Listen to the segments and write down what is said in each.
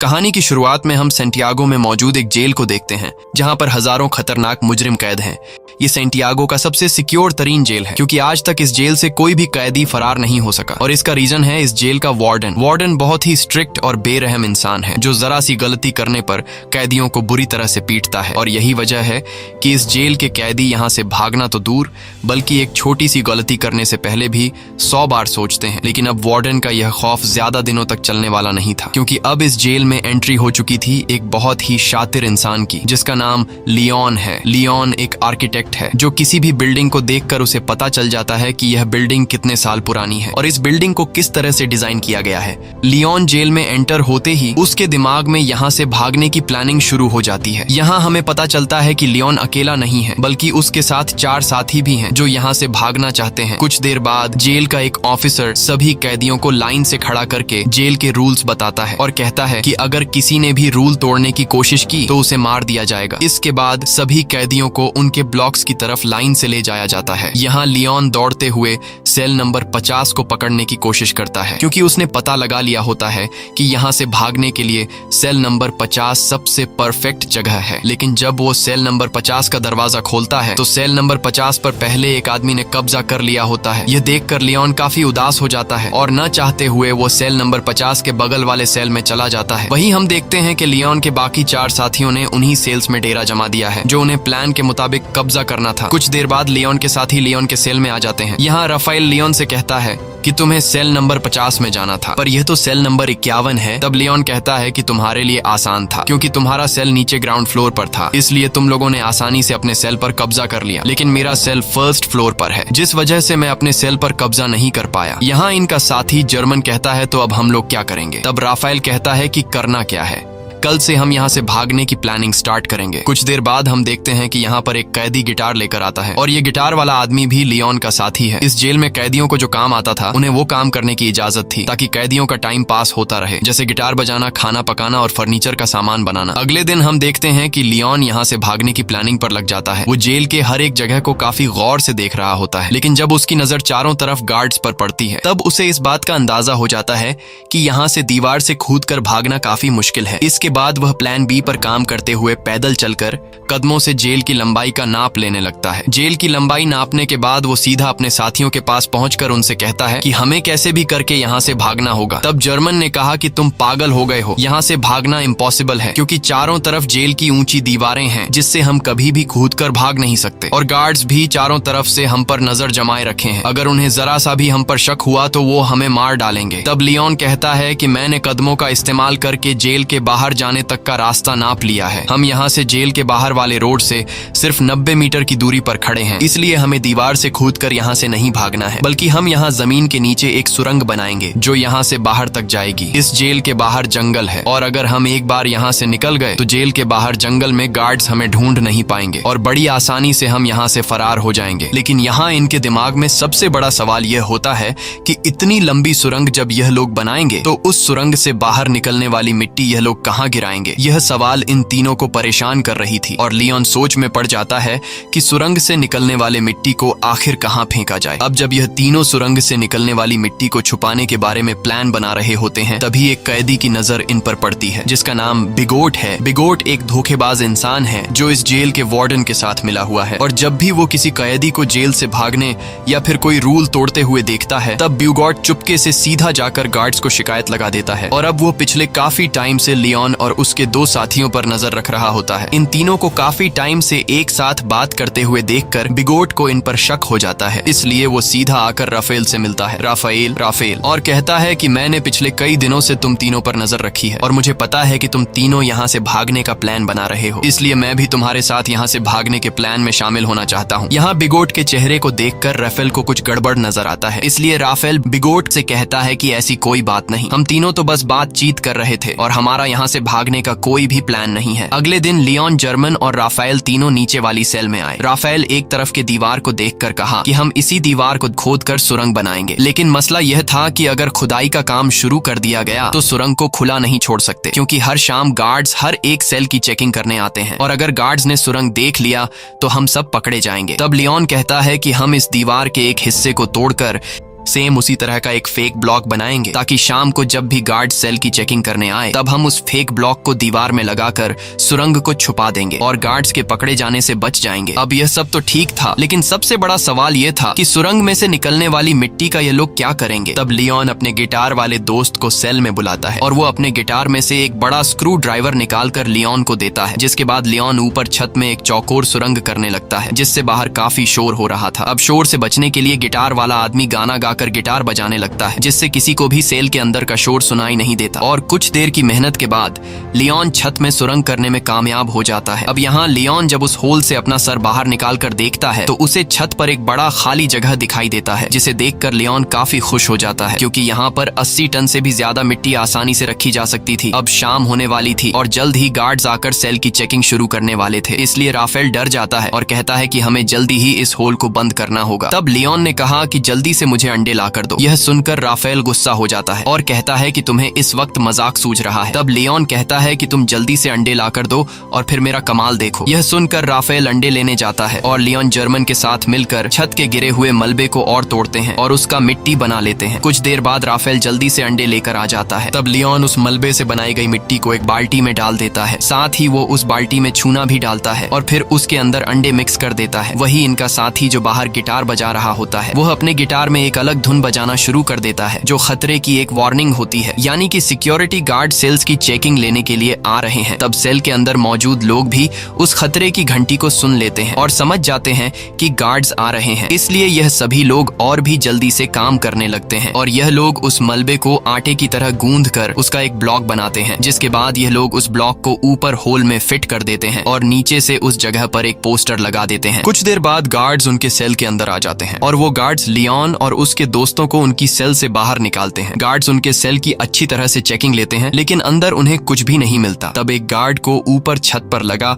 कहानी की शुरुआत में हम सेंटियागो में मौजूद एक जेल को देखते हैं जहां पर हजारों खतरनाक मुजरिम कैद हैं। ये सेंटियागो का सबसे सिक्योर तरीन जेल है क्योंकि आज तक इस जेल से कोई भी कैदी फरार नहीं हो सका और इसका रीजन है इस जेल का वार्डन बहुत ही स्ट्रिक्ट और बेरहम इंसान है जो जरा सी गलती करने पर कैदियों को बुरी तरह से पीटता है। और यही वजह है कि इस जेल के कैदी यहाँ से भागना तो दूर बल्कि एक छोटी सी गलती करने से पहले भी 100 बार सोचते हैं। लेकिन अब वार्डन का यह खौफ ज्यादा दिनों तक चलने वाला नहीं था क्योंकि अब इस जेल में एंट्री हो चुकी थी एक बहुत ही शातिर इंसान की जिसका नाम लियोन है। लियोन एक आर्किटेक्ट है जो किसी भी बिल्डिंग को देखकर उसे पता चल जाता है कि यह बिल्डिंग कितने साल पुरानी है और इस बिल्डिंग को किस तरह से डिजाइन किया गया है। लियोन जेल में एंटर होते ही उसके दिमाग में यहाँ से भागने की प्लानिंग शुरू हो जाती है। यहाँ हमें पता चलता है कि लियोन अकेला नहीं है बल्कि उसके साथ 4 साथी भी हैं जो यहाँ से भागना चाहते हैं। कुछ देर बाद जेल का एक ऑफिसर सभी कैदियों को लाइन से खड़ा करके जेल के रूल्स बताता है और कहता है कि अगर किसी ने भी रूल तोड़ने की कोशिश की तो उसे मार दिया जाएगा। इसके बाद सभी कैदियों को उनके ब्लॉक्स की तरफ लाइन से ले जाया जाता है। यहाँ लियोन दौड़ते हुए सेल नंबर 50 को पकड़ने की कोशिश करता है क्योंकि उसने पता लगा लिया होता है कि यहाँ से भागने के लिए सेल नंबर 50 सबसे परफेक्ट जगह है। लेकिन जब वो सेल नंबर 50 का दरवाजा खोलता है तो सेल नंबर 50 पर पहले एक आदमी ने कब्जा कर लिया होता है। यह देखकर लियोन काफी उदास हो जाता है और न चाहते हुए वो सेल नंबर 50 के बगल वाले सेल में चला जाता है। वहीं हम देखते हैं कि लियोन के बाकी 4 साथियों ने उन्हीं सेल्स में डेरा जमा दिया है जो उन्हें प्लान के मुताबिक कब्जा करना था। कुछ देर बाद लियोन के साथी लियोन के सेल में आ जाते हैं। यहाँ राफेल लियोन से कहता है कि तुम्हें सेल नंबर 50 में जाना था पर यह तो सेल नंबर 51 है। तब लियोन कहता है कि तुम्हारे लिए आसान था क्योंकि तुम्हारा सेल नीचे ग्राउंड फ्लोर पर था, इसलिए तुम लोगों ने आसानी से अपने सेल पर कब्जा कर लिया। लेकिन मेरा सेल फर्स्ट फ्लोर पर है जिस वजह से मैं अपने सेल पर कब्जा नहीं कर पाया। यहाँ इनका साथी जर्मन कहता है तो अब हम लोग क्या करेंगे? तब राफेल कहता है कि करना क्या है, कल से हम यहाँ से भागने की प्लानिंग स्टार्ट करेंगे। कुछ देर बाद हम देखते हैं कि यहाँ पर एक कैदी गिटार लेकर आता है और ये गिटार वाला आदमी भी लियोन का साथी है। इस जेल में कैदियों को जो काम आता था उन्हें वो काम करने की इजाजत थी ताकि कैदियों का टाइम पास होता रहे, जैसे गिटार बजाना, खाना पकाना और फर्नीचर का सामान बनाना। अगले दिन हम देखते हैं कि लियोन यहाँ से भागने की प्लानिंग पर लग जाता है। वो जेल के हर एक जगह को काफी गौर से देख रहा होता है लेकिन जब उसकी नजर चारों तरफ गार्ड्स पर पड़ती है तब उसे इस बात का अंदाजा हो जाता है कि यहाँ से दीवार से कूदकर भागना काफी मुश्किल है। इसके बाद वह प्लान बी पर काम करते हुए पैदल चलकर कदमों से जेल की लंबाई का नाप लेने लगता है। जेल की लंबाई नापने के बाद वो सीधा अपने साथियों के पास पहुंचकर उनसे कहता है कि हमें कैसे भी करके यहाँ से भागना होगा। तब जर्मन ने कहा कि तुम पागल हो गए हो, यहाँ से भागना इम्पॉसिबल है क्योंकि चारों तरफ जेल की ऊंची दीवारें हैं जिससे हम कभी भी कूदकर भाग नहीं सकते और गार्ड्स भी चारों तरफ से हम पर नजर जमाए रखे हैं। अगर उन्हें जरा सा भी हम पर शक हुआ तो वो हमें मार डालेंगे। तब लियोन कहता है कि मैंने कदमों का इस्तेमाल करके जेल के बाहर जाने तक का रास्ता नाप लिया है। हम यहाँ से जेल के बाहर वाले रोड से सिर्फ 90 मीटर की दूरी पर खड़े हैं, इसलिए हमें दीवार से कूदकर यहाँ से नहीं भागना है बल्कि हम यहाँ जमीन के नीचे एक सुरंग बनाएंगे जो यहाँ से बाहर तक जाएगी। इस जेल के बाहर जंगल है और अगर हम एक बार यहाँ से निकल गए तो जेल के बाहर जंगल में गार्ड्स हमें ढूंढ नहीं पाएंगे और बड़ी आसानी से हम यहाँ से फरार हो जाएंगे। लेकिन यहाँ इनके दिमाग में सबसे बड़ा सवाल यह होता है कि इतनी लंबी सुरंग जब यह लोग बनाएंगे तो उस सुरंग से बाहर निकलने वाली मिट्टी यह लोग कहाँ गिराएंगे? यह सवाल इन तीनों को परेशान कर रही थी और लियोन सोच में पड़ जाता है कि सुरंग से निकलने वाले मिट्टी को आखिर कहाँ फेंका जाए। अब जब यह तीनों सुरंग से निकलने वाली मिट्टी को छुपाने के बारे में प्लान बना रहे होते हैं तभी एक कैदी की नजर इन पर पड़ती है जिसका नाम बिगोट है। बिगोट एक धोखेबाज इंसान है जो इस जेल के वार्डन के साथ मिला हुआ है और जब भी वो किसी कैदी को जेल से भागने या फिर कोई रूल तोड़ते हुए देखता है तब बिगोट चुपके से सीधा जाकर गार्ड्स को शिकायत लगा देता है और अब वो पिछले काफी टाइम से लियोन और उसके 2 साथियों पर नजर रख रहा होता है। इन तीनों को काफी टाइम से एक साथ बात करते हुए देखकर बिगोट को इन पर शक हो जाता है, इसलिए वो सीधा आकर राफेल से मिलता है। राफेल और कहता है कि मैंने पिछले कई दिनों से तुम तीनों पर नजर रखी है और मुझे पता है कि तुम तीनों यहाँ से भागने का प्लान बना रहे हो, इसलिए मैं भी तुम्हारे साथ यहाँ से भागने के प्लान में शामिल होना चाहता हूँ। यहाँ बिगोट के चेहरे को देखकर राफेल को कुछ गड़बड़ नजर आता है, इसलिए राफेल बिगोट से कहता है कि ऐसी कोई बात नहीं, हम तीनों तो बस बातचीत कर रहे थे और हमारा यहाँ से भागने का कोई भी प्लान नहीं है। अगले दिन लियोन, जर्मन और राफेल तीनों नीचे वाली सेल में आए। राफेल एक तरफ के दीवार को देखकर कहा कि हम इसी दीवार को खोदकर सुरंग बनाएंगे, लेकिन मसला यह था कि अगर खुदाई का काम शुरू कर दिया गया तो सुरंग को खुला नहीं छोड़ सकते क्योंकि हर शाम गार्ड्स हर एक सेल की चेकिंग करने आते हैं और अगर गार्ड्स ने सुरंग देख लिया तो हम सब पकड़े जाएंगे। तब लियोन कहता है कि हम इस दीवार के एक हिस्से को तोड़कर सेम उसी तरह का एक फेक ब्लॉक बनाएंगे ताकि शाम को जब भी गार्ड सेल की चेकिंग करने आए तब हम उस फेक ब्लॉक को दीवार में लगाकर सुरंग को छुपा देंगे और गार्ड्स के पकड़े जाने से बच जाएंगे। अब यह सब तो ठीक था, लेकिन सबसे बड़ा सवाल यह था कि सुरंग में से निकलने वाली मिट्टी का ये लोग क्या करेंगे। तब लियोन अपने गिटार वाले दोस्त को सेल में बुलाता है और वो अपने गिटार में से एक बड़ा स्क्रू ड्राइवर निकालकर लियोन को देता है, जिसके बाद लियोन ऊपर छत में एक चौकोर सुरंग करने लगता है जिससे बाहर काफी शोर हो रहा था। अब शोर से बचने के लिए गिटार वाला आदमी गाना गाकर गिटार बजाने लगता है जिससे किसी को भी सेल के अंदर का शोर सुनाई नहीं देता। और कुछ देर की मेहनत के बाद लियोन छत में सुरंग करने में कामयाब हो जाता है। अब यहाँ लियोन जब उस होल से अपना सर बाहर निकाल कर देखता है तो उसे छत पर एक बड़ा खाली जगह दिखाई देता है, जिसे देखकर लियोन काफी खुश हो जाता है क्योंकि यहाँ पर 80 टन से भी ज्यादा मिट्टी आसानी से रखी जा सकती थी। अब शाम होने वाली थी और जल्द ही गार्ड्स आकर सेल की चेकिंग शुरू करने वाले थे, इसलिए राफेल डर जाता है और कहता है कि हमें जल्दी ही इस होल को बंद करना होगा। तब लियोन ने कहा कि जल्दी से मुझे अंडे लाकर दो। यह सुनकर राफेल गुस्सा हो जाता है और कहता है कि तुम्हें इस वक्त मजाक सूझ रहा है। तब लियोन कहता है कि तुम जल्दी से अंडे लाकर दो और फिर मेरा कमाल देखो। यह सुनकर राफेल अंडे लेने जाता है और लियोन जर्मन के साथ मिलकर छत के गिरे हुए मलबे को और तोड़ते हैं और उसका मिट्टी बना लेते हैं। कुछ देर बाद राफेल जल्दी से अंडे लेकर आ जाता है। तब लियोन उस मलबे से बनाई गई मिट्टी को एक बाल्टी में डाल देता है, साथ ही वो उस बाल्टी में चूना भी डालता है और फिर उसके अंदर अंडे मिक्स कर देता है। वही इनका साथी जो बाहर गिटार बजा रहा होता है वह अपने गिटार में एक अलग धुन बजाना शुरू कर देता है जो खतरे की एक वार्निंग होती है, यानी कि सिक्योरिटी गार्ड सेल्स की चेकिंग लेने के लिए आ रहे हैं। तब सेल के अंदर मौजूद लोग भी उस खतरे की घंटी को सुन लेते हैं और समझ जाते हैं कि गार्ड्स आ रहे हैं, इसलिए यह सभी लोग और भी जल्दी से काम करने लगते हैं और यह लोग उस मलबे को आटे की तरह गूंद कर उसका एक ब्लॉक बनाते हैं, जिसके बाद यह लोग उस ब्लॉक को ऊपर होल में फिट कर देते हैं और नीचे से उस जगह पर एक पोस्टर लगा देते हैं। कुछ देर बाद गार्ड्स उनके सेल के अंदर आ जाते हैं और वो गार्ड्स लियोन और उसके दोस्तों को उनकी सेल से बाहर निकालते हैं। गार्ड्स उनके सेल की अच्छी तरह से चेकिंग लेते हैं लेकिन अंदर उन्हें कुछ भी नहीं मिलता। तब एक गार्ड को ऊपर छत पर लगा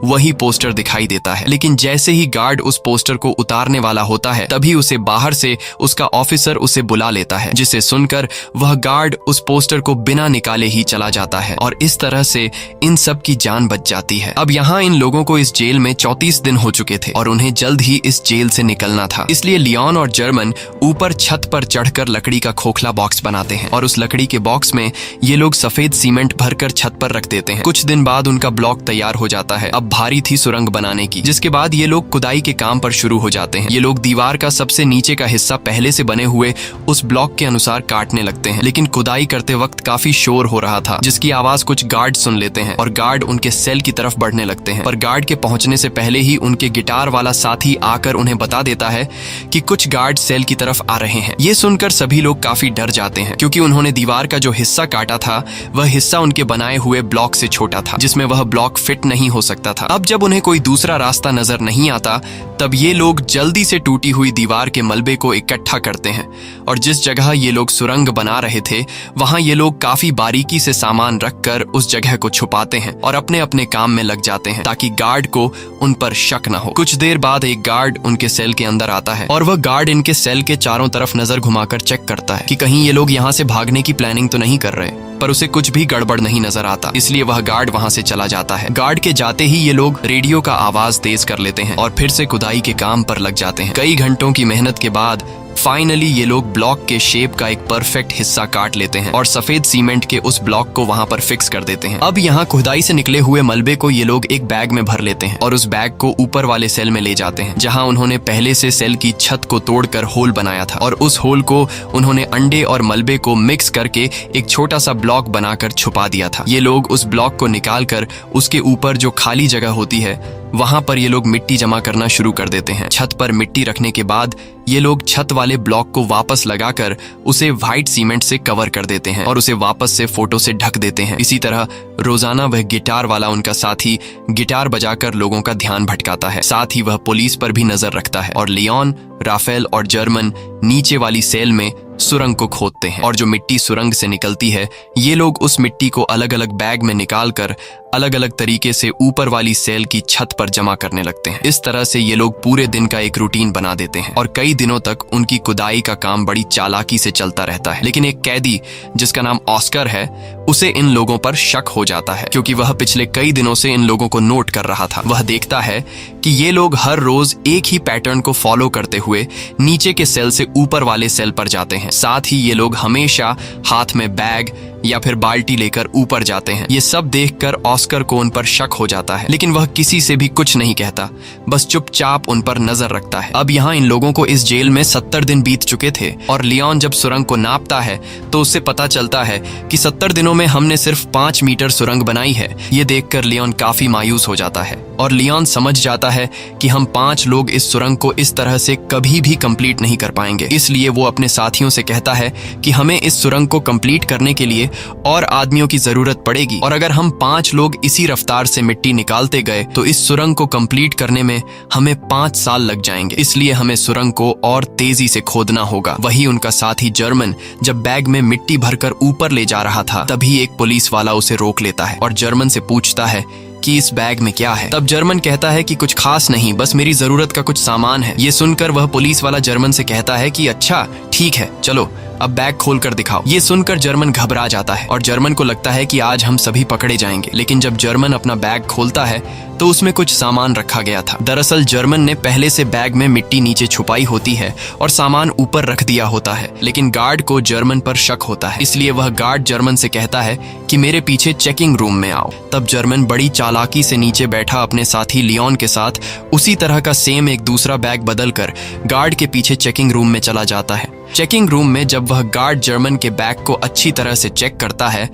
वही पोस्टर दिखाई देता है, लेकिन जैसे ही गार्ड उस पोस्टर को उतारने वाला होता है तभी उसे बाहर से उसका ऑफिसर उसे बुला लेता है, जिसे सुनकर वह गार्ड उस पोस्टर को बिना निकाले ही चला जाता है और इस तरह से इन सब की जान बच जाती है। अब यहाँ इन लोगों को इस जेल में 34 दिन हो चुके थे और उन्हें जल्द ही इस जेल से निकलना था, इसलिए लियोन और जर्मन ऊपर छत पर चढ़कर लकड़ी का खोखला बॉक्स बनाते हैं और उस लकड़ी के बॉक्स में ये लोग सफेद सीमेंट भरकर छत पर रख देते हैं। कुछ दिन बाद उनका ब्लॉक तैयार हो जाता है। अब भारी थी सुरंग बनाने की, जिसके बाद ये लोग खुदाई के काम पर शुरू हो जाते हैं। ये लोग दीवार का सबसे नीचे का हिस्सा पहले से बने हुए उस ब्लॉक के अनुसार काटने लगते हैं, लेकिन खुदाई करते वक्त काफी शोर हो रहा था जिसकी आवाज कुछ गार्ड सुन लेते हैं और गार्ड उनके सेल की तरफ बढ़ने लगते हैं। पर गार्ड के पहुंचने से पहले ही उनके गिटार वाला साथी आकर उन्हें बता देता है कि कुछ गार्ड सेल की तरफ आ रहे हैं। ये सुनकर सभी लोग काफी डर जाते हैं क्योंकि उन्होंने दीवार का जो हिस्सा काटा था वह हिस्सा उनके बनाए हुए ब्लॉक से छोटा था, जिसमें वह ब्लॉक फिट नहीं हो सकता था। अब जब उन्हें कोई दूसरा रास्ता नजर नहीं आता तब ये लोग जल्दी से टूटी हुई दीवार के मलबे को इकट्ठा करते हैं और जिस जगह ये लोग सुरंग बना रहे थे वहां ये लोग काफी बारीकी से सामान रखकर उस जगह को छुपाते हैं और अपने अपने काम में लग जाते हैं ताकि गार्ड को उन पर शक न हो। कुछ देर बाद एक गार्ड उनके सेल के अंदर आता है और वह गार्ड इनके सेल के चारों तरफ नजर घुमाकर चेक करता है कि कहीं ये लोग यहाँ से भागने की प्लानिंग तो नहीं कर रहे, पर उसे कुछ भी गड़बड़ नहीं नजर आता, इसलिए वह गार्ड वहां से चला जाता है। गार्ड के जाते ही ये लोग रेडियो का आवाज तेज कर लेते हैं और फिर से खुदाई के काम पर लग जाते हैं। कई घंटों की मेहनत के बाद फाइनली ये लोग ब्लॉक के शेप का एक परफेक्ट हिस्सा काट लेते हैं और सफेद सीमेंट के उस ब्लॉक को वहां पर फिक्स कर देते हैं। अब यहाँ खुदाई से निकले हुए मलबे को ये लोग एक बैग में भर लेते हैं और उस बैग को ऊपर वाले सेल में ले जाते हैं जहां उन्होंने पहले से सेल की छत को तोड़कर होल बनाया था और उस होल को उन्होंने अंडे और मलबे को मिक्स करके एक छोटा सा ब्लॉक बनाकर छुपा दिया था। ये लोग उस ब्लॉक को निकाल कर उसके ऊपर जो खाली जगह होती है वहां पर ये लोग मिट्टी जमा करना शुरू कर देते हैं। छत पर मिट्टी रखने के बाद ये लोग छत वाले ब्लॉक को वापस लगाकर उसे व्हाइट सीमेंट से कवर कर देते हैं और उसे वापस से फोटो से ढक देते हैं। इसी तरह रोजाना वह गिटार वाला उनका साथी गिटार बजाकर लोगों का ध्यान भटकाता है, साथ ही वह पुलिस पर भी नजर रखता है और लियोन, राफेल और जर्मन नीचे वाली सेल में सुरंग को खोदते हैं और जो मिट्टी सुरंग से निकलती है ये लोग उस मिट्टी को अलग अलग बैग में निकाल कर अलग अलग तरीके से ऊपर वाली सेल की छत पर जमा करने लगते हैं। इस तरह से ये लोग पूरे दिन का एक रूटीन बना देते हैं और कई दिनों तक उनकी खुदाई का काम बड़ी चालाकी से चलता रहता है। लेकिन एक कैदी जिसका नाम ऑस्कर है उसे इन लोगों पर शक हो जाता है क्योंकि वह पिछले कई दिनों से इन लोगों को नोट कर रहा था। वह देखता है कि ये लोग हर रोज एक ही पैटर्न को फॉलो करते हुए नीचे के सेल से ऊपर वाले सेल पर जाते हैं। साथ ही ये लोग हमेशा हाथ में बैग या फिर बाल्टी लेकर ऊपर जाते हैं। ये सब देखकर ऑस्कर को उन पर शक हो जाता है, लेकिन वह किसी से भी कुछ नहीं कहता, बस चुपचाप उन पर नजर रखता है। अब यहाँ इन लोगों को इस जेल में 70 दिन बीत चुके थे और लियोन जब सुरंग को नापता है तो उससे पता चलता है कि 70 दिनों में हमने सिर्फ 5 मीटर सुरंग बनाई है। ये देखकर लियोन काफी मायूस हो जाता है और लियोन समझ जाता है कि हम 5 लोग इस सुरंग को इस तरह से कभी भी कंप्लीट नहीं कर पाएंगे। इसलिए वो अपने साथियों से कहता है कि हमें इस सुरंग को कंप्लीट करने के लिए और आदमियों की जरूरत पड़ेगी और अगर हम 5 लोग इसी रफ्तार से मिट्टी निकालते गए तो इस सुरंग को कंप्लीट करने में हमें 5 साल लग जाएंगे। इसलिए हमें सुरंग को और तेजी से खोदना होगा। वही उनका साथी जर्मन जब बैग में मिट्टी भरकर ऊपर ले जा रहा था तभी एक पुलिस वाला उसे रोक लेता है और जर्मन से पूछता है कि इस बैग में क्या है। तब जर्मन कहता है कि कुछ खास नहीं, बस मेरी जरूरत का कुछ सामान है। ये सुनकर वह पुलिस वाला जर्मन से कहता है कि अच्छा ठीक है, चलो अब बैग खोल कर दिखाओ। ये सुनकर जर्मन घबरा जाता है और जर्मन को लगता है कि आज हम सभी पकड़े जाएंगे। लेकिन जब जर्मन अपना बैग खोलता है तो उसमें कुछ सामान रखा गया था। दरअसल जर्मन ने पहले से बैग में मिट्टी नीचे छुपाई होती है और सामान ऊपर रख दिया होता है, लेकिन गार्ड को जर्मन पर शक होता है। इसलिए वह गार्ड जर्मन से कहता है कि मेरे पीछे चेकिंग रूम में आओ। तब जर्मन बड़ी चालाकी से नीचे बैठा अपने साथी लियोन के साथ उसी तरह का सेम एक दूसरा बैग बदलकर गार्ड के पीछे चेकिंग रूम में चला जाता है। चेकिंग रूम में जब वह गार्ड जर्मन के बैग को अच्छी तरह से चेक करता है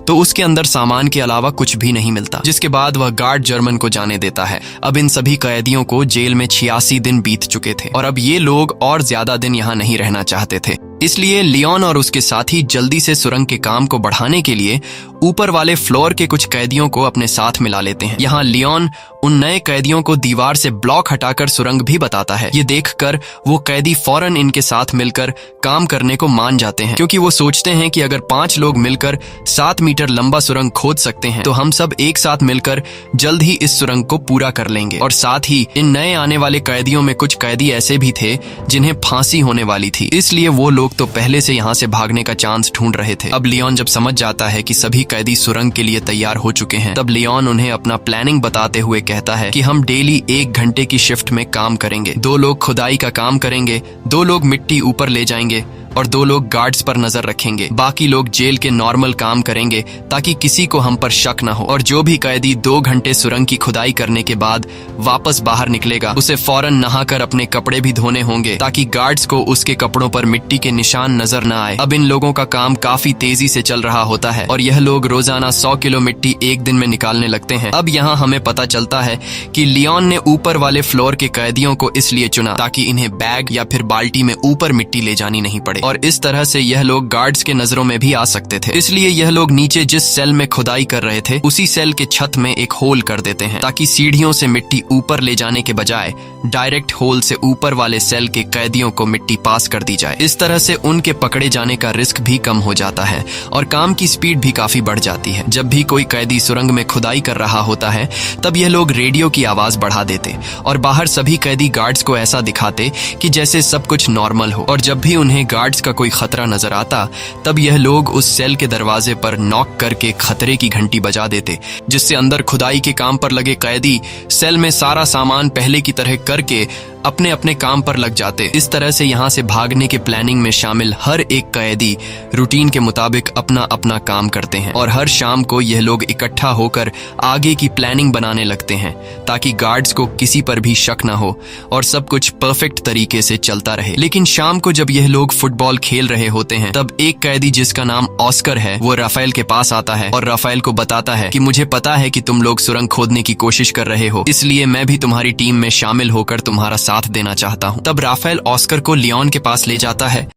तो उसके अंदर सामान के अलावा कुछ भी नहीं मिलता, जिसके बाद वह गार्ड जर्मन को जाने देता है। अब इन सभी कैदियों को जेल में 86 दिन बीत चुके थे और अब ये लोग और ज्यादा दिन यहाँ नहीं रहना चाहते थे। इसलिए लियोन और उसके साथी जल्दी से सुरंग के काम को बढ़ाने के लिए ऊपर वाले फ्लोर के कुछ कैदियों को अपने साथ मिला लेते हैं। यहाँ लियोन उन नए कैदियों को दीवार से ब्लॉक हटाकर सुरंग भी बताता है। ये देखकर वो कैदी फौरन इनके साथ मिलकर काम करने को मान जाते हैं क्योंकि वो सोचते हैं कि अगर 5 लोग मिलकर 7 मीटर लंबा सुरंग खोद सकते हैं तो हम सब एक साथ मिलकर जल्द ही इस सुरंग को पूरा कर लेंगे। और साथ ही इन नए आने वाले कैदियों में कुछ कैदी ऐसे भी थे जिन्हें फांसी होने वाली थी, इसलिए वो लोग तो पहले से यहाँ से भागने का चांस ढूंढ रहे थे। अब लियोन जब समझ जाता है कि सभी कैदी सुरंग के लिए तैयार हो चुके हैं तब लियोन उन्हें अपना प्लानिंग बताते हुए कहता है कि हम डेली 1 घंटे की शिफ्ट में काम करेंगे। 2 लोग खुदाई का काम करेंगे, 2 लोग मिट्टी ऊपर ले जाएंगे और 2 लोग गार्ड्स पर नजर रखेंगे। बाकी लोग जेल के नॉर्मल काम करेंगे ताकि किसी को हम पर शक न हो। और जो भी कैदी 2 घंटे सुरंग की खुदाई करने के बाद वापस बाहर निकलेगा उसे फौरन नहाकर अपने कपड़े भी धोने होंगे ताकि गार्ड्स को उसके कपड़ों पर मिट्टी के निशान नजर न आए। अब इन लोगों का काम काफी तेजी से चल रहा होता है और यह लोग रोजाना 100 किलो मिट्टी एक दिन में निकालने लगते हैं। अब यहाँ हमें पता चलता है कि लियोन ने ऊपर वाले फ्लोर के कैदियों को इसलिए चुना ताकि इन्हें बैग या फिर बाल्टी में ऊपर मिट्टी ले जानी नहीं पड़े और इस तरह से यह लोग गार्ड्स के नजरों में भी आ सकते थे। इसलिए यह लोग नीचे जिस सेल में खुदाई कर रहे थे उसी सेल के छत में एक होल कर देते हैं ताकि सीढ़ियों से मिट्टी ऊपर ले जाने के बजाय डायरेक्ट होल से ऊपर वाले सेल के कैदियों को मिट्टी पास कर दी जाए। इस तरह से उनके पकड़े जाने का रिस्क भी कम हो जाता है और काम की स्पीड भी काफी बढ़ जाती है। जब भी कोई कैदी सुरंग में खुदाई कर रहा होता है तब यह लोग रेडियो की आवाज बढ़ा देते और बाहर सभी कैदी गार्ड्स को ऐसा दिखाते कि जैसे सब कुछ नॉर्मल हो। और जब भी उन्हें गार्ड्स का कोई खतरा नजर आता तब यह लोग उस सेल के दरवाजे पर नॉक करके खतरे की घंटी बजा देते, जिससे अंदर खुदाई के काम पर लगे कैदी सेल में सारा सामान पहले की तरह करके अपने अपने काम पर लग जाते। इस तरह से यहाँ से भागने के प्लानिंग में शामिल हर एक कैदी रूटीन के मुताबिक अपना अपना काम करते हैं और हर शाम को यह लोग इकट्ठा होकर आगे की प्लानिंग बनाने लगते हैं ताकि गार्ड्स को किसी पर भी शक न हो और सब कुछ परफेक्ट तरीके से चलता रहे। लेकिन शाम को जब यह लोग फुटबॉल खेल रहे होते हैं तब एक कैदी जिसका नाम ऑस्कर है वो राफेल के पास आता है और राफेल को बताता है कि मुझे पता है कि तुम लोग सुरंग खोदने की कोशिश कर रहे हो, इसलिए मैं भी तुम्हारी टीम में शामिल होकर तुम्हारा साथ देना चाहता हूं। तब राफेल ऑस्कर को लियोन के पास ले जाता है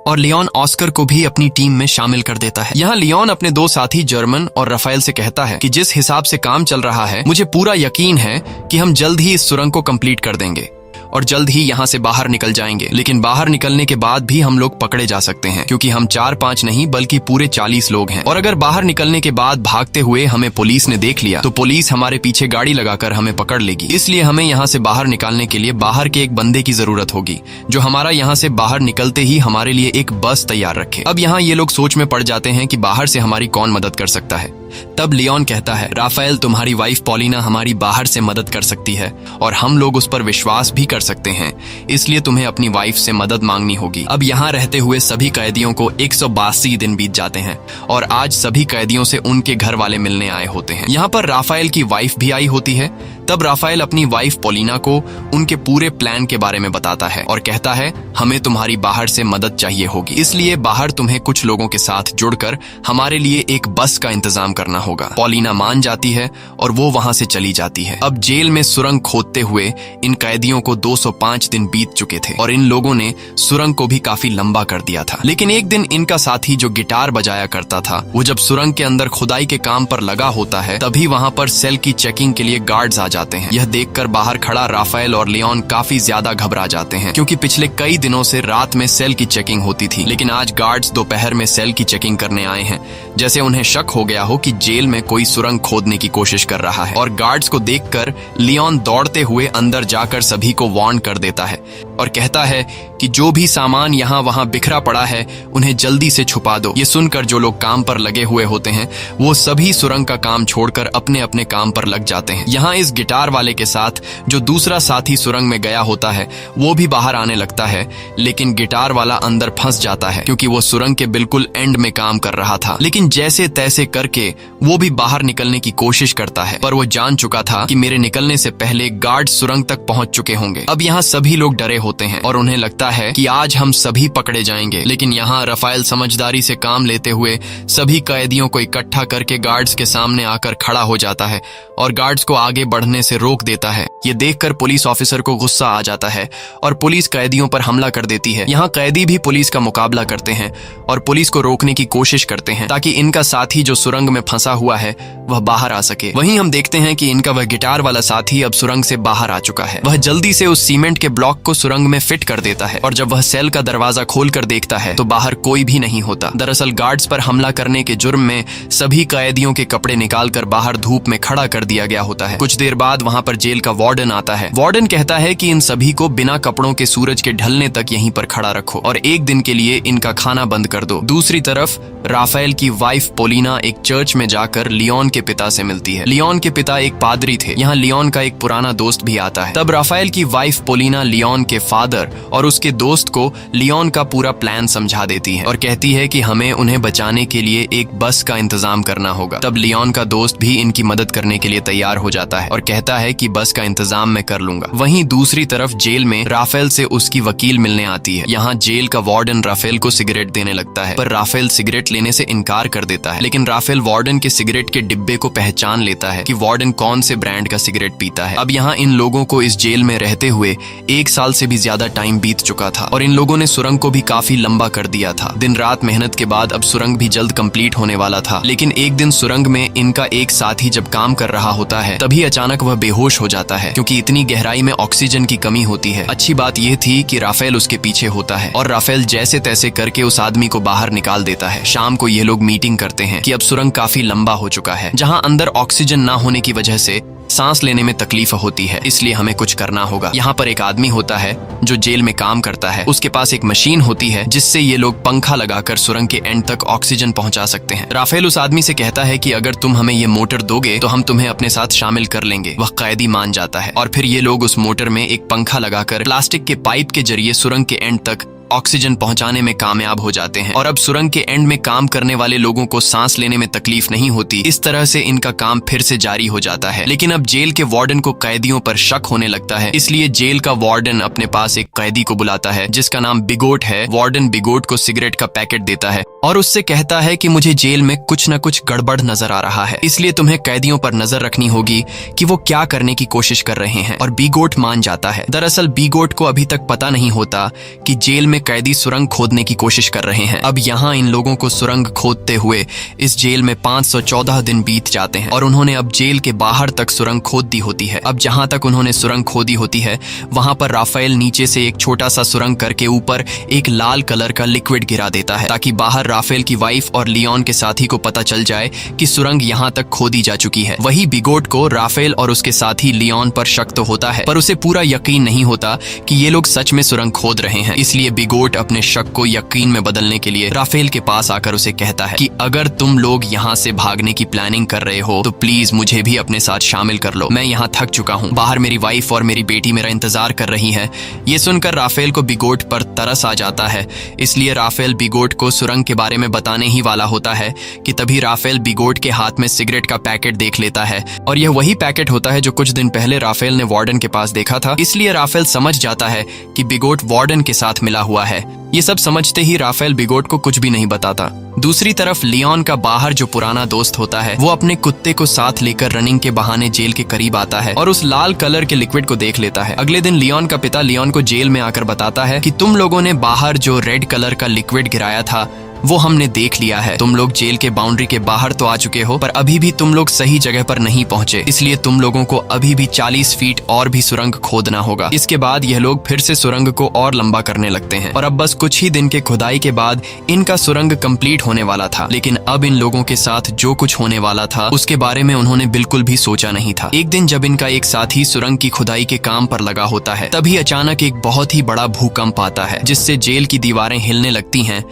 और लियोन ऑस्कर को भी अपनी टीम में शामिल कर देता है। यहाँ लियोन अपने 2 साथी जर्मन और राफेल से कहता है कि जिस हिसाब से काम चल रहा है मुझे पूरा यकीन है कि हम जल्द ही इस सुरंग को कंप्लीट कर देंगे। और जल्द ही यहाँ से बाहर निकल जाएंगे। लेकिन बाहर निकलने के बाद भी हम लोग पकड़े जा सकते हैं, क्योंकि हम 4-5 नहीं बल्कि पूरे 40 लोग हैं। और अगर बाहर निकलने के बाद भागते हुए हमें पुलिस ने देख लिया तो पुलिस हमारे पीछे गाड़ी लगाकर हमें पकड़ लेगी। इसलिए हमें यहाँ से बाहर निकालने के लिए बाहर के एक बंदे की जरूरत होगी, जो हमारा यहाँ से बाहर निकलते ही हमारे लिए एक बस तैयार रखे। अब यहाँ ये लोग सोच में पड़ जाते हैं कि बाहर से हमारी कौन मदद कर सकता है। तब लियोन कहता है, राफेल, तुम्हारी वाइफ पॉलिना हमारी बाहर से मदद कर सकती है और हम लोग उस पर विश्वास भी कर सकते हैं, इसलिए तुम्हें अपनी वाइफ से मदद मांगनी होगी। अब यहाँ रहते हुए सभी कैदियों को 182 दिन बीत जाते हैं और आज सभी कैदियों से उनके घर वाले मिलने आए होते हैं। यहाँ पर राफेल की वाइफ भी आई होती है। तब राफेल अपनी वाइफ पॉलिना को उनके पूरे प्लान के बारे में बताता है और कहता है, हमें तुम्हारी बाहर से मदद चाहिए होगी, इसलिए बाहर तुम्हें कुछ लोगों के साथ जुड़कर हमारे लिए एक बस का इंतजाम करना होगा। पॉलिना मान जाती है और वो वहां से चली जाती है। अब जेल में सुरंग खोदते हुए इन कैदियों को 205 दिन बीत चुके थे और इन लोगों ने सुरंग को भी काफी लंबा कर दिया था। लेकिन एक दिन इनका साथी जो गिटार बजाया करता था, वो जब सुरंग के अंदर खुदाई के काम पर लगा होता है, तभी वहां पर सेल की चेकिंग के लिए गार्ड्स आ जाते हैं। यह देखकर बाहर खड़ा राफेल और लियोन काफी ज्यादा घबरा जाते हैं, क्योंकि पिछले कई दिनों से रात में सेल की चेकिंग होती थी, लेकिन आज गार्ड्स दोपहर में सेल की चेकिंग करने आए हैं, जैसे उन्हें शक हो गया हो कि जेल में कोई सुरंग खोदने की कोशिश कर रहा है। और गार्ड्स को देखकर लियोन दौड़ते हुए अंदर जाकर सभी को वार्न कर देता है और कहता है कि जो भी सामान यहाँ वहाँ बिखरा पड़ा है उन्हें जल्दी से छुपा दो। ये सुनकर जो लोग काम पर लगे हुए होते हैं वो सभी सुरंग का काम छोड़कर अपने अपने काम पर लग जाते हैं। यहाँ इस गिटार वाले के साथ जो दूसरा साथी सुरंग में गया होता है वो भी बाहर आने लगता है, लेकिन गिटार वाला अंदर फंस जाता है, क्योंकि वो सुरंग के बिल्कुल एंड में काम कर रहा था। लेकिन जैसे तैसे करके वो भी बाहर निकलने की कोशिश करता है, पर वो जान चुका था कि मेरे निकलने से पहले गार्ड सुरंग तक पहुंच चुके होंगे। अब यहाँ सभी लोग डरे होते हैं और उन्हें लगता है कि आज हम सभी पकड़े जाएंगे। लेकिन यहाँ राफेल समझदारी से काम लेते हुए सभी कैदियों को इकट्ठा करके गार्ड्स के सामने आकर खड़ा हो जाता है और गार्ड्स को आगे बढ़ने से रोक देता है। ये देखकर पुलिस ऑफिसर को गुस्सा आ जाता है और पुलिस कैदियों पर हमला कर देती है। यहाँ कैदी भी पुलिस का मुकाबला करते हैं और पुलिस को रोकने की कोशिश करते हैं ताकि इनका साथी जो सुरंग में फंसा हुआ है वह बाहर आ सके। वहीं हम देखते हैं कि इनका वह गिटार वाला साथी अब सुरंग से बाहर आ चुका है। वह जल्दी से उस सीमेंट के ब्लॉक को सुरंग में फिट कर देता है और जब वह सेल का दरवाजा खोलकर देखता है तो बाहर कोई भी नहीं होता। दरअसल गार्ड्स पर हमला करने के जुर्म में सभी कैदियों के कपड़े निकालकर बाहर धूप में खड़ा कर दिया गया होता है। कुछ देर बाद वहां पर जेल का वार्डन आता है। वार्डन कहता है कि इन सभी को बिना कपड़ों के सूरज के ढलने तक यहीं पर खड़ा रखो और एक दिन के लिए इनका खाना बंद कर दो। दूसरी तरफ राफेल की वाइफ पॉलिना एक चर्च में जाकर लियोन के पिता से मिलती है। लियोन के पिता एक पादरी थे। यहाँ लियोन का एक पुराना दोस्त भी आता है। तब राफेल की वाइफ पॉलिना लियोन के फादर और उसके दोस्त को लियोन का पूरा प्लान समझा देती है और कहती है कि हमें उन्हें बचाने के लिए एक बस का इंतजाम करना होगा। तब लियोन का दोस्त भी इनकी मदद करने के लिए तैयार हो जाता है और कहता है कि बस का इंतजाम मैं कर लूंगा। वहीं दूसरी तरफ जेल में राफेल से उसकी वकील मिलने आती है। यहाँ जेल का वार्डन राफेल को सिगरेट देने लगता है, पर राफेल सिगरेट लेने से इनकार कर देता है। लेकिन राफेल वार्डन के सिगरेट के डिब्बे को पहचान लेता है कि वार्डन कौन से ब्रांड का सिगरेट पीता है। अब यहाँ इन लोगों को इस जेल में रहते हुए 1 साल से भी ज्यादा टाइम बीत चुका था और इन लोगों ने सुरंग को भी काफी लंबा कर दिया था। दिन रात मेहनत के बाद अब सुरंग भी जल्द कंप्लीट होने वाला था। लेकिन एक दिन सुरंग में इनका एक साथी जब काम कर रहा होता है तभी अचानक वह बेहोश हो जाता है, क्योंकि इतनी गहराई में ऑक्सीजन की कमी होती है। अच्छी बात यह थी कि राफेल उसके पीछे होता है और राफेल जैसे तैसे करके उस आदमी को बाहर निकाल देता है। शाम को ये लोग मीटिंग करते हैं कि अब सुरंग काफी लंबा हो चुका है। जहाँ अंदर ऑक्सीजन ना होने की वजह से सांस लेने में तकलीफ होती है, इसलिए हमें कुछ करना होगा। यहाँ पर एक आदमी होता है जो जेल में काम करता है। उसके पास एक मशीन होती है जिससे ये लोग पंखा लगाकर सुरंग के एंड तक ऑक्सीजन पहुंचा सकते हैं। राफेल उस आदमी से कहता है कि अगर तुम हमें ये मोटर दोगे तो हम तुम्हें अपने साथ शामिल कर लेंगे। वह कैदी मान जाता है और फिर ये लोग उस मोटर में एक पंखा लगाकर प्लास्टिक के पाइप के जरिए सुरंग के एंड तक ऑक्सीजन पहुंचाने में कामयाब हो जाते हैं और अब सुरंग के एंड में काम करने वाले लोगों को सांस लेने में तकलीफ नहीं होती। इस तरह से इनका काम फिर से जारी हो जाता है। लेकिन अब जेल के वार्डन को कैदियों पर शक होने लगता है, इसलिए जेल का वार्डन अपने पास एक कैदी को बुलाता है जिसका नाम बिगोट है। वार्डन बिगोट को सिगरेट का पैकेट देता है और उससे कहता है कि मुझे जेल में कुछ न कुछ गड़बड़ नजर आ रहा है, इसलिए तुम्हें कैदियों पर नजर रखनी होगी कि वो क्या करने की कोशिश कर रहे हैं। और बीगोट मान जाता है। दरअसल बीगोट को अभी तक पता नहीं होता कि जेल में कैदी सुरंग खोदने की कोशिश कर रहे हैं। अब यहाँ इन लोगों को सुरंग खोदते हुए इस जेल में 514 दिन बीत जाते हैं और उन्होंने अब जेल के बाहर तक सुरंग खोद दी होती है। अब जहां तक उन्होंने सुरंग खोदी होती है वहां पर राफेल नीचे से एक छोटा सा सुरंग करके ऊपर एक लाल कलर का लिक्विड गिरा देता है, ताकि बाहर राफेल की वाइफ और लियोन के साथी को पता चल जाए कि सुरंग यहां तक खोदी जा चुकी है। वही बिगोट को राफेल और उसके साथी लियोन पर शक तो होता है, पर उसे पूरा यकीन नहीं होता कि ये लोग सच में सुरंग खोद रहे हैं। इसलिए बिगोट अपने शक को यकीन में बदलने के लिए राफेल के पास आकर उसे कहता है कि अगर तुम लोग यहाँ से भागने की प्लानिंग कर रहे हो तो प्लीज मुझे भी अपने साथ शामिल कर लो। मैं यहाँ थक चुका हूँ, बाहर मेरी वाइफ और मेरी बेटी मेरा इंतजार कर रही है। ये सुनकर राफेल को बिगोट पर तरस आ जाता है, इसलिए राफेल बिगोट को सुरंग के बारे में बताने ही वाला होता है कि तभी राफेल बिगोट के हाथ में सिगरेट का पैकेट देख लेता है। और यह वही पैकेट होता है जो कुछ दिन पहले राफेल ने वार्डन के पास देखा था। इसलिए राफेल समझ जाता है कि बिगोट वार्डन के साथ मिला हुआ है। ये सब समझते ही राफेल बिगोट को कुछ भी नहीं बताता। दूसरी तरफ लियोन का बाहर जो पुराना दोस्त होता है वो अपने कुत्ते को साथ लेकर रनिंग के बहाने जेल के करीब आता है और उस लाल कलर के लिक्विड को देख लेता है। अगले दिन लियोन का पिता लियोन को जेल में आकर बताता है कि तुम लोगों ने बाहर जो रेड कलर का लिक्विड गिराया था वो हमने देख लिया है। तुम लोग जेल के बाउंड्री के बाहर तो आ चुके हो, पर अभी भी तुम लोग सही जगह पर नहीं पहुंचे, इसलिए तुम लोगों को अभी भी 40 फीट और भी सुरंग खोदना होगा। इसके बाद यह लोग फिर से सुरंग को और लंबा करने लगते हैं और अब बस कुछ ही दिन के खुदाई के बाद इनका सुरंग कंप्लीट होने वाला था। लेकिन अब इन लोगों के साथ जो कुछ होने वाला था उसके बारे में उन्होंने बिल्कुल भी सोचा नहीं था। एक दिन जब इनका एक साथी सुरंग की खुदाई के काम पर लगा होता है, तभी अचानक एक बहुत ही बड़ा भूकंप आता है जिससे जेल की दीवारें हिलने लगती हैं।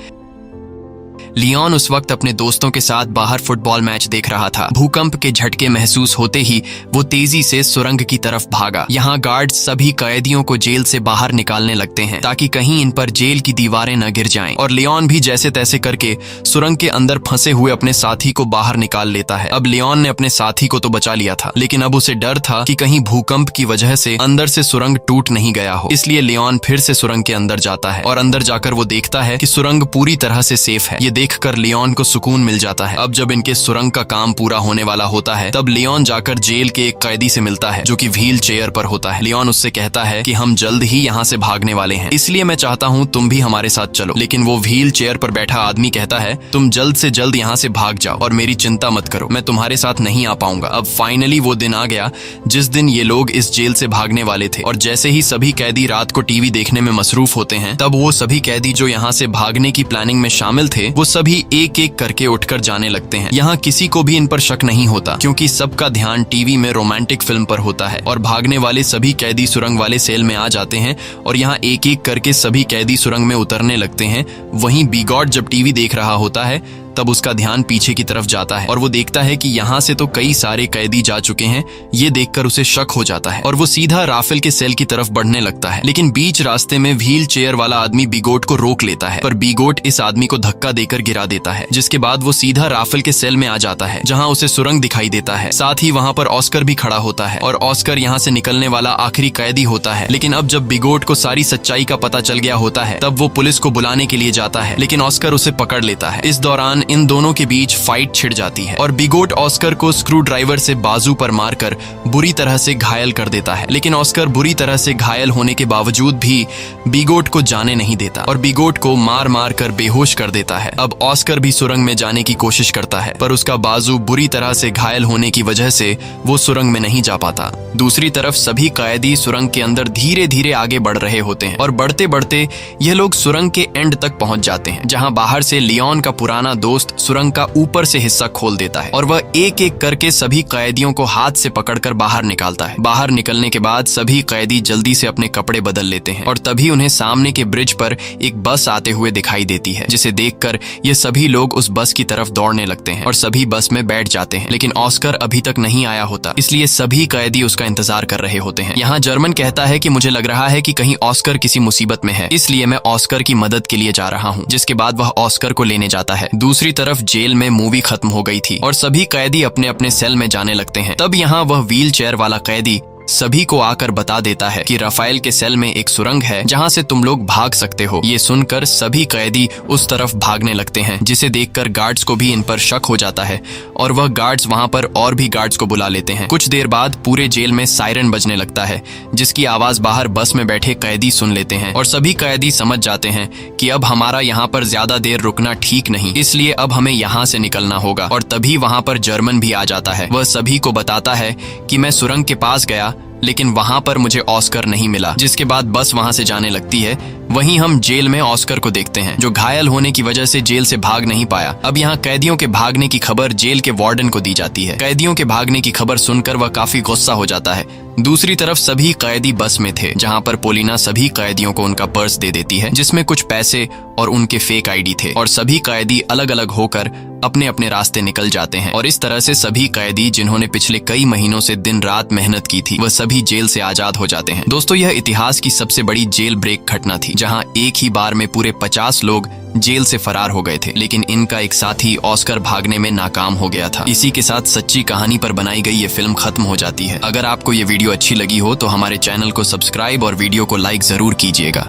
लियोन उस वक्त अपने दोस्तों के साथ बाहर फुटबॉल मैच देख रहा था। भूकंप के झटके महसूस होते ही वो तेजी से सुरंग की तरफ भागा। यहाँ गार्ड सभी कैदियों को जेल से बाहर निकालने लगते हैं ताकि कहीं इन पर जेल की दीवारें न गिर जाएं। और लियोन भी जैसे तैसे करके सुरंग के अंदर फंसे हुए अपने साथी को बाहर निकाल लेता है। अब लियोन ने अपने साथी को तो बचा लिया था, लेकिन अब उसे डर था कि कहीं भूकंप की वजह से अंदर से सुरंग टूट नहीं गया हो। इसलिए लियोन फिर से सुरंग के अंदर जाता है और अंदर जाकर वो देखता है कि सुरंग पूरी तरह से सेफ है। ये देखकर लियोन को सुकून मिल जाता है। अब जब इनके सुरंग का काम पूरा होने वाला होता है तब लियोन जाकर जेल के एक कैदी से मिलता है जो कि व्हील चेयर पर होता है। लियोन उससे कहता है कि हम जल्द ही यहाँ से भागने वाले हैं, इसलिए मैं चाहता हूँ तुम भी हमारे साथ चलो। लेकिन वो व्हील चेयर पर बैठा आदमी कहता है तुम जल्द से जल्द यहाँ से भाग जाओ और मेरी चिंता मत करो, मैं तुम्हारे साथ नहीं आ पाऊंगा। अब फाइनली वो दिन आ गया जिस दिन ये लोग इस जेल से भागने वाले थे। और जैसे ही सभी कैदी रात को टीवी देखने में मसरूफ होते हैं तब वो सभी कैदी जो यहाँ से भागने की प्लानिंग में शामिल थे वो सभी एक एक करके उठकर जाने लगते हैं। यहाँ किसी को भी इन पर शक नहीं होता क्योंकि सबका ध्यान टीवी में रोमांटिक फिल्म पर होता है। और भागने वाले सभी कैदी सुरंग वाले सेल में आ जाते हैं और यहाँ एक एक करके सभी कैदी सुरंग में उतरने लगते हैं। वहीं बिगॉट जब टीवी देख रहा होता है तब उसका ध्यान पीछे की तरफ जाता है और वो देखता है कि यहाँ से तो कई सारे कैदी जा चुके हैं। ये देखकर उसे शक हो जाता है और वो सीधा राफेल के सेल की तरफ बढ़ने लगता है। लेकिन बीच रास्ते में व्हील चेयर वाला आदमी बिगोट को रोक लेता है, पर बिगोट इस आदमी को धक्का देकर गिरा देता है, जिसके बाद वो सीधा राफेल के सेल में आ जाता है जहाँ उसे सुरंग दिखाई देता है। साथ ही वहाँ पर ऑस्कर भी खड़ा होता है और ऑस्कर यहाँ से निकलने वाला आखिरी कैदी होता है। लेकिन अब जब बिगोट को सारी सच्चाई का पता चल गया होता है तब वो पुलिस को बुलाने के लिए जाता है, लेकिन ऑस्कर उसे पकड़ लेता है। इस दौरान इन दोनों के बीच फाइट छिड़ जाती है और बिगोट ऑस्कर को स्क्रू ड्राइवर से बाजू पर मारकर बुरी तरह से घायल कर देता है। लेकिन ऑस्कर बुरी तरह से घायल होने के बावजूद भी बिगोट को जाने नहीं देता और बिगोट को मार मार कर बेहोश कर देता है। अब ऑस्कर भी सुरंग में जाने की कोशिश करता है, पर उसका बाजू बुरी तरह से घायल होने की वजह से वो सुरंग में नहीं जा पाता। दूसरी तरफ सभी कैदी सुरंग के अंदर धीरे धीरे आगे बढ़ रहे होते हैं और बढ़ते बढ़ते ये लोग सुरंग के एंड तक पहुंच जाते हैं, जहां बाहर से लियोन का पुराना दोस्त सुरंग का ऊपर से हिस्सा खोल देता है और वह एक एक करके सभी कैदियों को हाथ से पकड़कर बाहर निकालता है। बाहर निकलने के बाद सभी कैदी जल्दी से अपने कपड़े बदल लेते हैं और तभी उन्हें सामने के ब्रिज पर एक बस आते हुए दिखाई देती है, जिसे देखकर ये सभी लोग उस बस की तरफ दौड़ने लगते हैं और सभी बस में बैठ जाते हैं। लेकिन ऑस्कर अभी तक नहीं आया होता, इसलिए सभी कैदी उसका इंतजार कर रहे होते हैं। यहाँ जर्मन कहता है कि मुझे लग रहा है कि कहीं ऑस्कर किसी मुसीबत में है, इसलिए मैं ऑस्कर की मदद के लिए जा रहा हूँ, जिसके बाद वह ऑस्कर को लेने जाता है। दूसरी तरफ जेल में मूवी खत्म हो गई थी और सभी कैदी अपने अपने सेल में जाने लगते हैं। तब यहाँ वह व्हील चेयर वाला कैदी सभी को आकर बता देता है कि राफेल के सेल में एक सुरंग है जहां से तुम लोग भाग सकते हो। ये सुनकर सभी कैदी उस तरफ भागने लगते हैं, जिसे देखकर गार्ड्स को भी इन पर शक हो जाता है और वह गार्ड्स वहां पर और भी गार्ड्स को बुला लेते हैं। कुछ देर बाद पूरे जेल में सायरन बजने लगता है, जिसकी आवाज बाहर बस में बैठे कैदी सुन लेते हैं और सभी कैदी समझ जाते हैं कि अब हमारा यहाँ पर ज्यादा देर रुकना ठीक नहीं, इसलिए अब हमें यहाँ से निकलना होगा। और तभी वहां पर जर्मन भी आ जाता है। वह सभी को बताता है कि मैं सुरंग के पास गया, लेकिन वहां पर मुझे ऑस्कर नहीं मिला, जिसके बाद बस वहां से जाने लगती है। वहीं हम जेल में ऑस्कर को देखते हैं, जो घायल होने की वजह से जेल से भाग नहीं पाया। अब यहाँ कैदियों के भागने की खबर जेल के वार्डन को दी जाती है। कैदियों के भागने की खबर सुनकर वह काफी गुस्सा हो जाता है। दूसरी तरफ सभी कैदी बस में थे, जहाँ पर पोलिना सभी कैदियों को उनका पर्स दे देती है, जिसमें कुछ पैसे और उनके फेक आईडी थे। और सभी कैदी अलग अलग होकर अपने अपने रास्ते निकल जाते हैं। और इस तरह से सभी कैदी जिन्होंने पिछले कई महीनों से दिन रात मेहनत की थी, वह सभी जेल से आजाद हो जाते हैं। दोस्तों, यह इतिहास की सबसे बड़ी जेल ब्रेक घटना थी, जहां एक ही बार में पूरे 50 लोग जेल से फरार हो गए थे। लेकिन इनका एक साथी ऑस्कर भागने में नाकाम हो गया था। इसी के साथ सच्ची कहानी पर बनाई गई ये फिल्म खत्म हो जाती है। अगर आपको ये वीडियो अच्छी लगी हो तो हमारे चैनल को सब्सक्राइब और वीडियो को लाइक जरूर कीजिएगा।